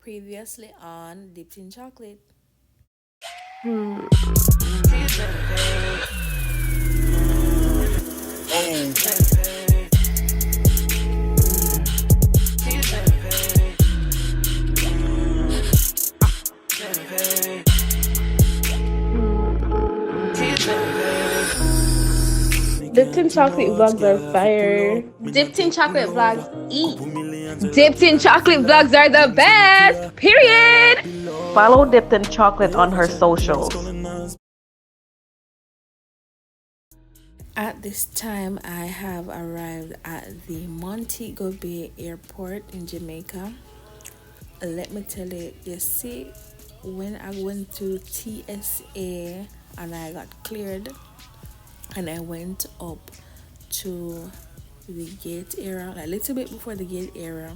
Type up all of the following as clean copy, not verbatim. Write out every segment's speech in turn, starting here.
Previously on Dipped in Chocolate. Dipped in chocolate vlogs are fire. Dipped in chocolate vlogs eat. Dipped in chocolate vlogs are the best. Period. Follow Dipped in Chocolate on her socials. At this time, I have arrived at the Montego Bay Airport in Jamaica. Let me tell you, you see, when I went to TSA and I got cleared, and I went up to the gate area, a little bit before the gate area.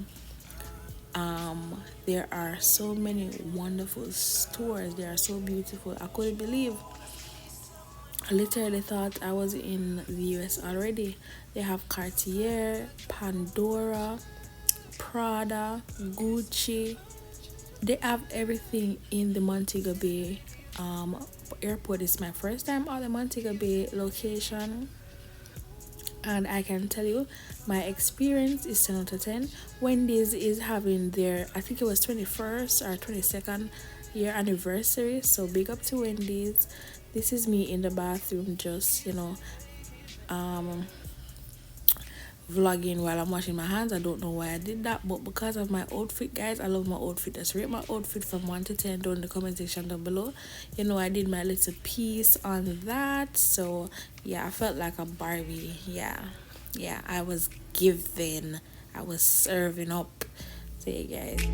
There are so many wonderful stores. They are so beautiful. I couldn't believe. I literally thought I was in the US already. They have Cartier, Pandora, Prada, Gucci. They have everything in the Montego Bay airport. It's my first time at the Montego Bay location, and I can tell you my experience is 10 out of 10. Wendy's is having their, I think it was 21st or 22nd year anniversary, so big up to Wendy's. This is me in the bathroom, just vlogging while I'm washing my hands. I don't know why I did that, but because of my outfit, guys, I love my outfit. Just rate my outfit from 1 to 10 down in the comment section down below. I did my little piece on that, so yeah, I felt like a Barbie. Yeah, I was giving, I was serving up to you guys.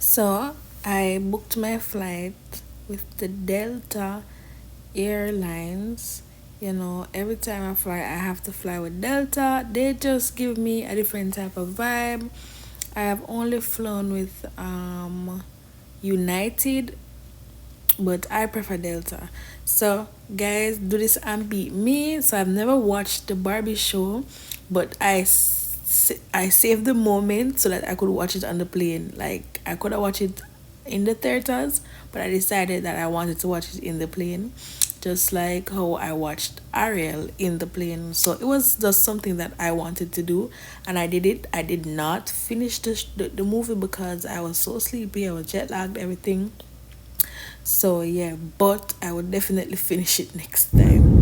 So I booked my flight with the Delta Airlines. Every time I fly, I have to fly with Delta. They just give me a different type of vibe. I have only flown with United, but I prefer Delta. So guys, do this and beat me. So I've never watched the Barbie show, but I saved the moment so that I could watch it on the plane. Like, I could have watched it in the theaters, but I decided that I wanted to watch it in the plane, just like how I watched Ariel in the plane. So it was just something that I wanted to do, and I did it. I did not finish the movie because I was so sleepy. I was jet lagged, everything. So yeah, but I would definitely finish it next time.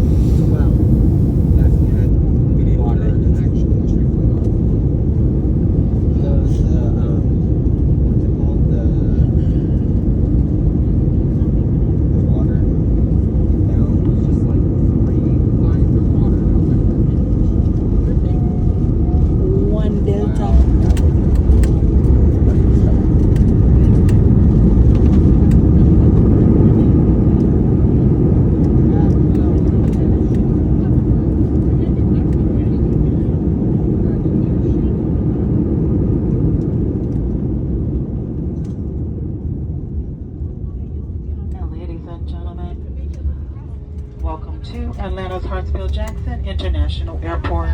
International Airport.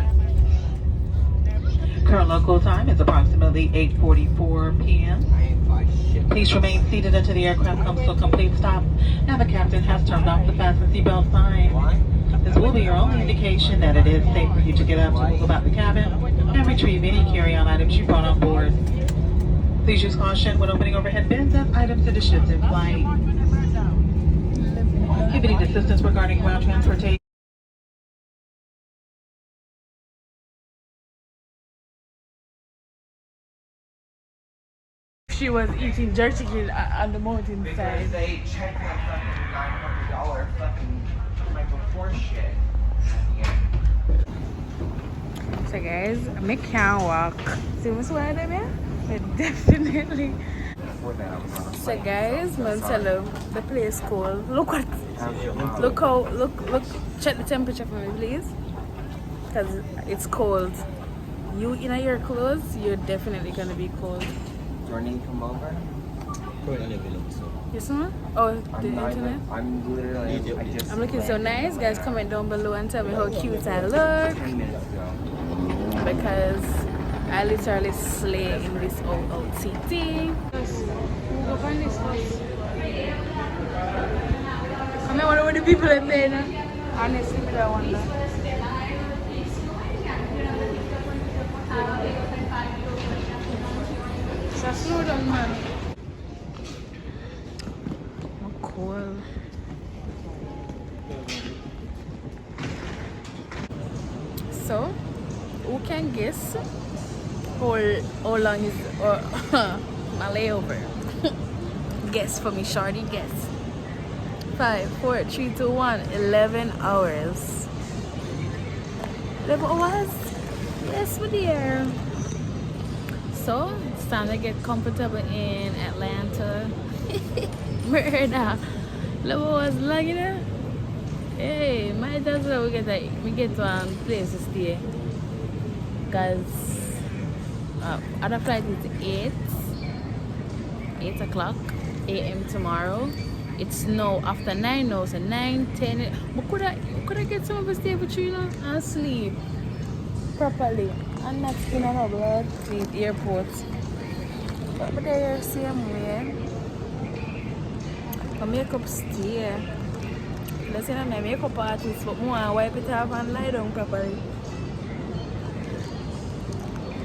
Current local time is approximately 8:44 p.m. Please remain seated until the aircraft comes to a complete stop and the captain has turned off the fasten seatbelt sign. This will be your only indication that it is safe for you to get up to move about the cabin and retrieve any carry-on items you brought on board. Please use caution when opening overhead bins as items to the ships in flight. If you need assistance regarding ground transportation, She was eating jerk chicken on the mountainside. They checked that fucking $900 fucking Michael Kors shit. So guys, I can't walk. See what's what I did? But definitely. So guys, I'm tell you, the place cold. Look what, look how, look, check the temperature for me please. Because it's cold. You in your clothes, you're definitely gonna be cold. Jordan, come over. You see? Oh, the internet? I'm literally, I'm looking so nice. Guys, comment down below and tell me how cute I look. 10 minutes ago. Because I literally slay in this old city. We'll go find this house. I mean, what are the people in there now? Honestly, I wonder. So slow down, man. Oh, cool. So, who can guess how long is my layover? Guess for me, shorty, guess. 5, 4, 3, 2, 1, 11 hours. 11 hours? Yes, my dear. So, it's time to get comfortable in Atlanta. Murder. 11 hours long, you know? Hey, might as well we get one place to stay. Because other flight is 8 o'clock a.m. tomorrow. It's now after 9 now, so 9, 10. But could I get some of us stay with you, know, and sleep properly and not in our blood at the airport. But they're the same way. My makeup stay. Let's say my makeup artist, but more wipe it off and lie down properly.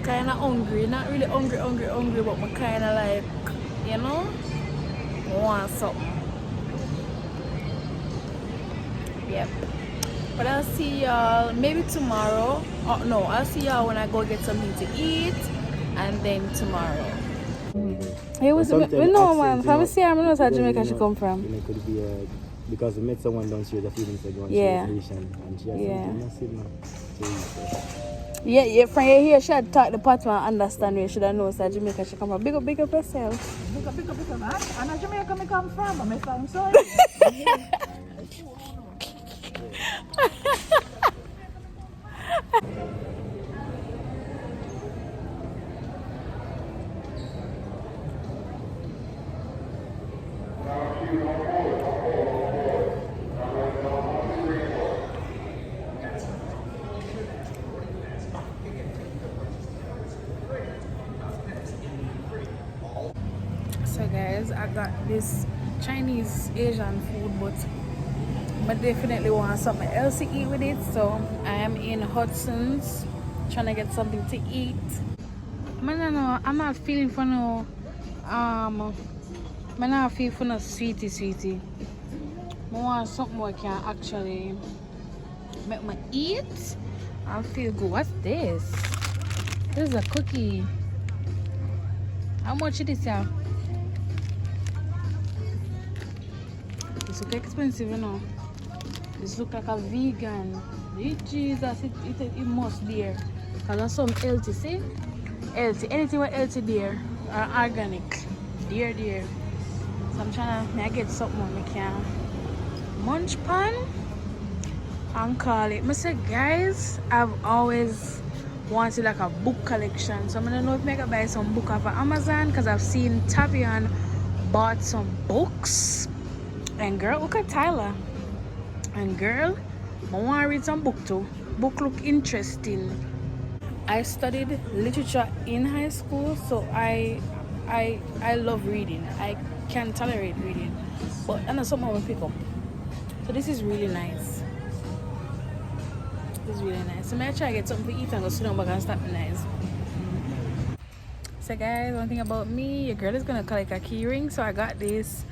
Kinda hungry, not really hungry, but I'm kinda like, you know, want something. Yep. But I'll see y'all maybe tomorrow. Oh no, I'll see y'all when I go get something to eat, and then tomorrow. It was no man. From see, I know how Jamaica she come from. You know, could be because we met someone downstairs a few minutes ago and Yeah. she was Haitian and she has something massive now. Yeah, from here she had talk the part and understand where should I know so Jamaica she come from. Big up yourself. Big up, man. And Jamaica me come from, I'm from sorry. So guys, I got this Chinese Asian food, but I definitely want something else to eat with it. So I am in Hudson's trying to get something to eat. I'm not feeling for no I'm not feeling for no sweetie. I want something where I can actually make me eat and feel good. What's this? This is a cookie. How much is this, y'all? This look expensive, you know. This look like a vegan. Jesus, it must be there. Because there's some healthy, see? Healthy. Anything with healthy there. Or organic. There. So I'm trying to get something I can munch pan and call it. I say, guys, I've always wanted like a book collection. So I don't know if I can buy some book off of Amazon because I've seen Tavian bought some books. And girl, look at Tyler. And girl, I want to read some book too. Book look interesting. I studied literature in high school, so I love reading. I can tolerate reading, but I know something I will pick up. So this is really nice. So I'm gonna try to get something to eat and go sit down back and start my nice. So guys, one thing about me, your girl is gonna collect a key ring, so I got this.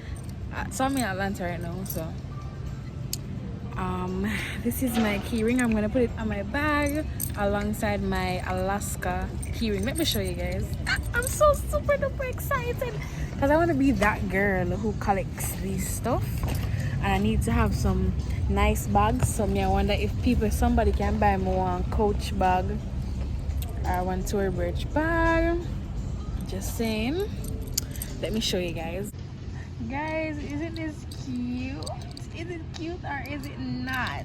So I'm in Atlanta right now, so this is my key ring. I'm gonna put it on my bag alongside my Alaska key ring. Let me show you guys. I'm so super duper excited because I want to be that girl who collects this stuff, and I need to have some nice bags. So me, I wonder if somebody can buy me one Coach bag or one Tory Burch bag. Just saying. Let me show you guys. Guys, isn't this cute? Is it cute or is it not?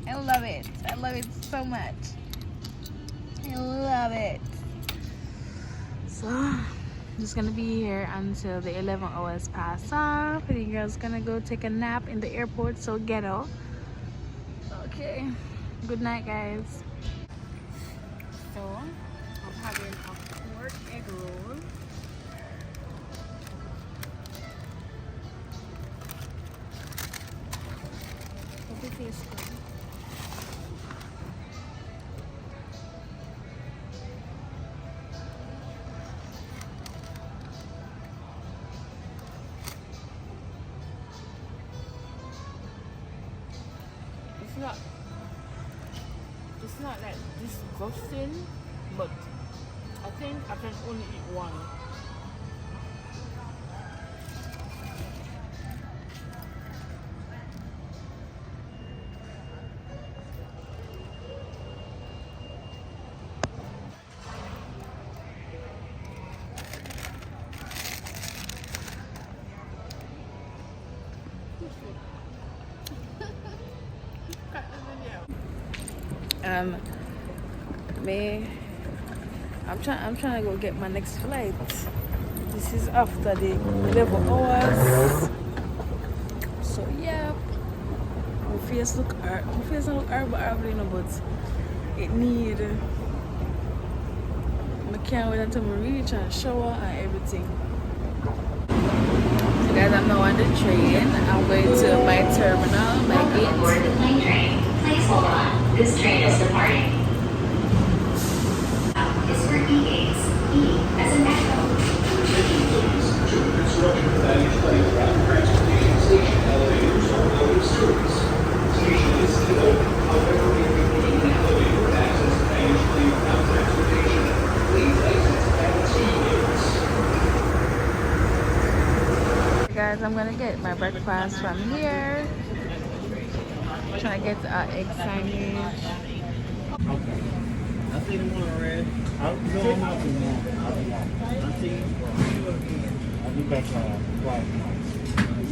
I love it. I love it so much. I love it. So I'm just gonna be here until the 11 hours pass off. The girl's gonna go take a nap in the airport, so ghetto. Okay. Good night, guys. So I'm having a pork egg roll. Hope it tastes good. It's not like disgusting, but I think I can only eat one. Me, I'm trying to go get my next flight. This is after the 11 hours. So yeah, my face look horrible, but it need. I can't wait until I reach and shower and everything. So guys, I'm now on the train. I'm going to my terminal, my gate. Board the plane train. Please hold on. This train is departing. Is for E-gates. E as in echo. Attention please. To the construction of Nationality ground transportation station elevators are out of service. Station is still open. However, if you need an elevator to access Nationality ground transportation, please exit at T-gates. Guys, I'm gonna get my breakfast from here. Trying to get egg sandwich. I see the one red. No, I'm not too long. I see you again. I'll be back Friday.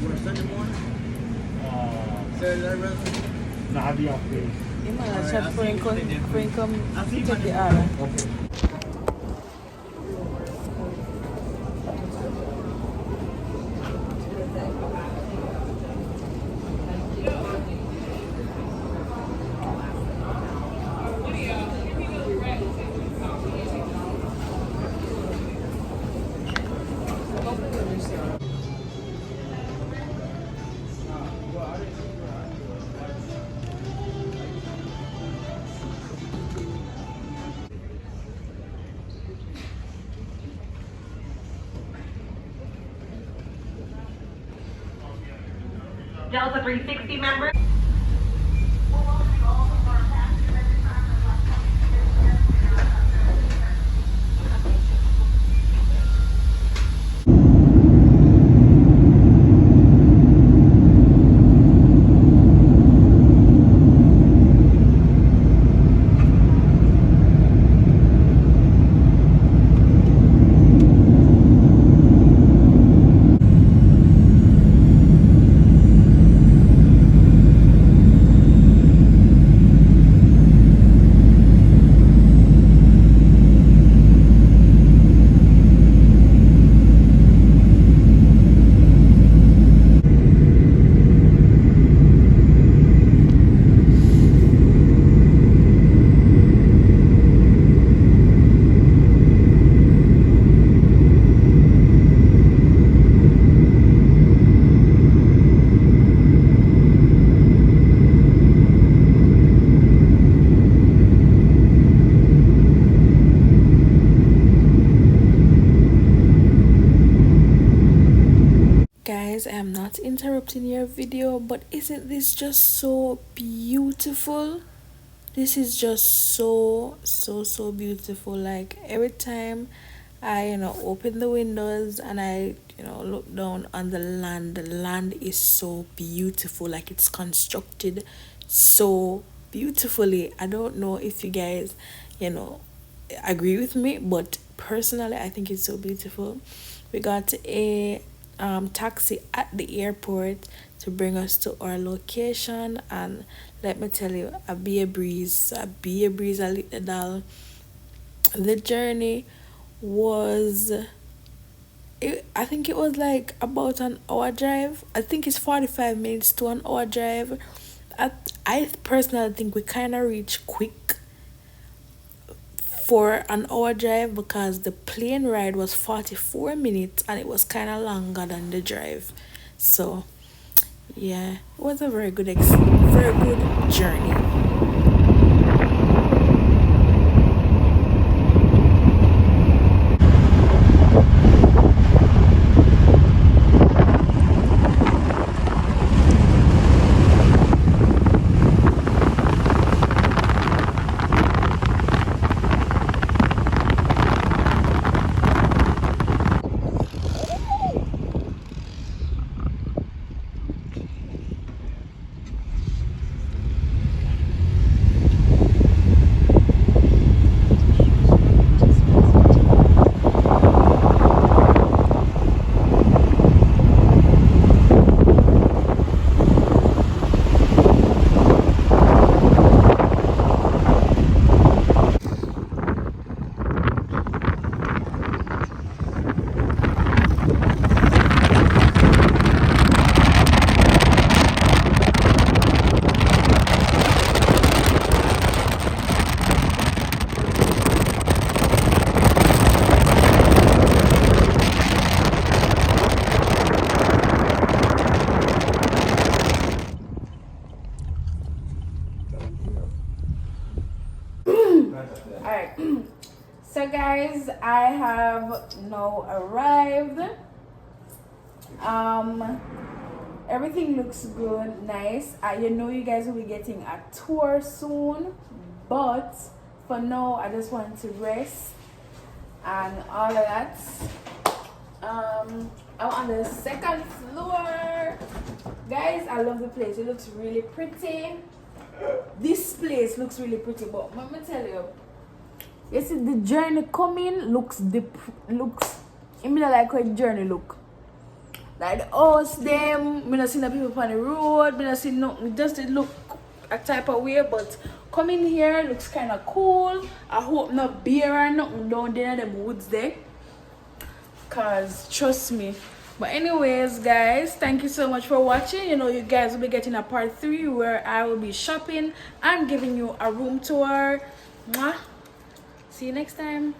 You work Sunday morning? Saturday rest? No, I'll be off days. You might have chat for him come take the order. Okay. Delta 360 members. guys, I am not interrupting your video, but isn't this just so beautiful? This is just so beautiful. Like every time I open the windows and I look down on the land is so beautiful. Like it's constructed so beautifully. I don't know if you guys you know agree with me, but personally I think it's so beautiful. We got a taxi at the airport to bring us to our location, and let me tell you, a breeze a little. The journey was, I think it was like about an hour drive. I think it's 45 minutes to an hour drive. I, I personally think we kind of reached quick for an hour drive because the plane ride was 44 minutes and it was kind of longer than the drive. So yeah, it was a very good journey. Alright, so guys, I have now arrived. Everything looks good, nice. You guys will be getting a tour soon, but for now I just want to rest and all of that. I'm on the second floor. Guys, I love the place. It looks really pretty. This place looks really pretty, but let me tell you, you see the journey coming looks I mean like how the journey look. Like the house them, me not see the people on the road, me not see nothing, just it look a type of way, but coming here looks kinda cool. I hope not beer or nothing down there in them woods there. Cause trust me. But anyways guys, thank you so much for watching. You guys will be getting a part 3 where I will be shopping and giving you a room tour. Mwah. See you next time.